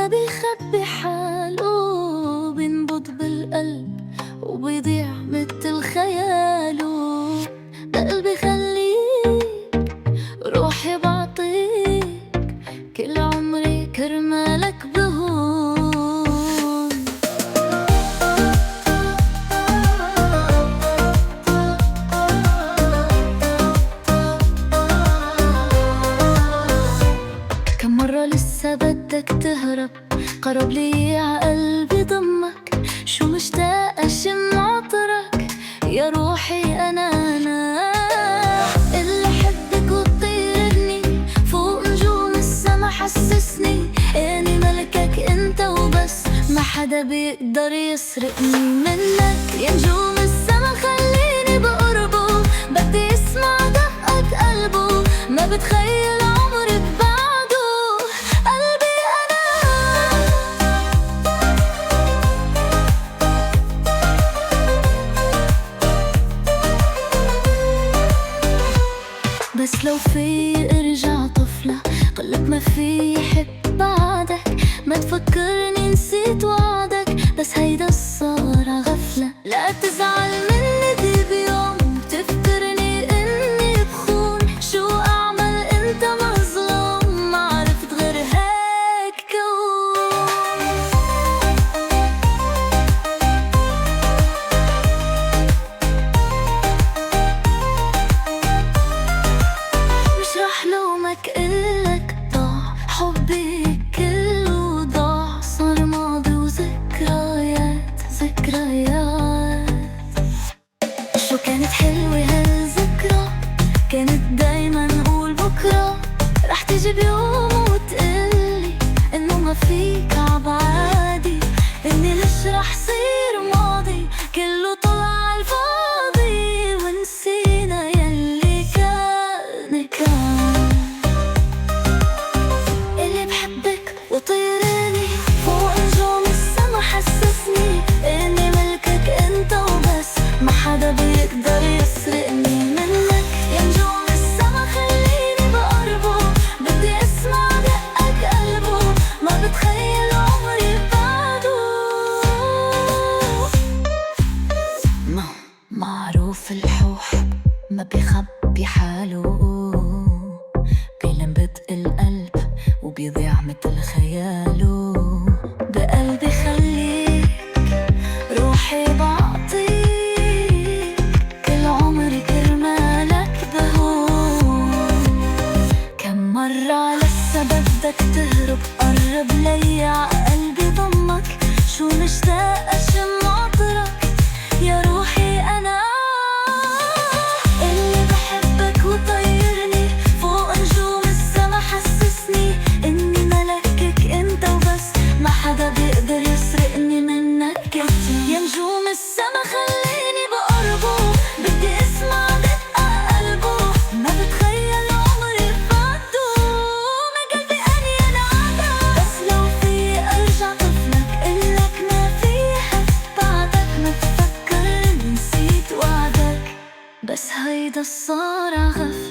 بيخبي حاله، بينبض بالقلب وبيضيع متل خياله. قلبي خليك، روحي بعطيك، كل عمري كرمالك بهون. كم مرة لسه بدك تهرب، قرب لي عقلبي ضمك، شو مشتاقة شم عطرك يا روحي. أنا اللي حبك وتطيرني فوق نجوم السما، حسسني إني ملكك انت وبس، ما حدا بيقدر يسرقني منك. يا نجوم السما خليني بقربه، بدي اسمع دقة قلبه، ما بتخيل عمري ببعده. قلبي أنا بس لو في ارجع طفلة، قلب ما في حب بعدك، ما تفكرني نسيت وعدك، بس هيدا صار غفلة. لا تزعل مني دي بيوم تفكرني اني بخون، شو اعمل انت مظلوم، ما عرفت غير هيك كون. مش رح لومك إلك ضاع حبي كله، ضاع صار ماضي وذكريات ذكريات. شو كانت حلوة هالذكرى، كانت دايما نقول بكرة رح تجي بيوم وتقلي إنه ما فيك عبعادي، إني مش رح صير ماضي، كله طلع عالفاضي، ونسينا يلي كان. اللي بحبك وطيرني فوق نجوم السما، حسسني إني ملكك انت وبس، ما حدا بيقدر يسرقني منك. يا نجوم السما خليني بقربه، بدي اسمع دقك قلبه، ما بتخيل عمري بعده. معروف الحب ما بيخبي حاله، بيلم بطء القلب وبيضيع متل خياله. بقلبي خليك، روحي بعطيك، كل عمري كرمالك بهون. كم مرة لسه بدك تهرب، قرب لي عقلبي ضمك، شو مشتاقة شم عطرك يا روحي. أنا اللي بحبك وطيرني فوق نجوم السما، حسسني إني ملكك انت وبس، ما حدا بيقدر يسرقني منك انت. يا نجوم السما خليني بقربه، بدي اسمع دقة قلبه، ما بتخيل عمري بعده، ما قلبي أنين عدا. بس لو في ارجع طفلك، إلك ما في حب بعدك، ما تفكرني نسيت وعدك، بس هيدا صار غفلة.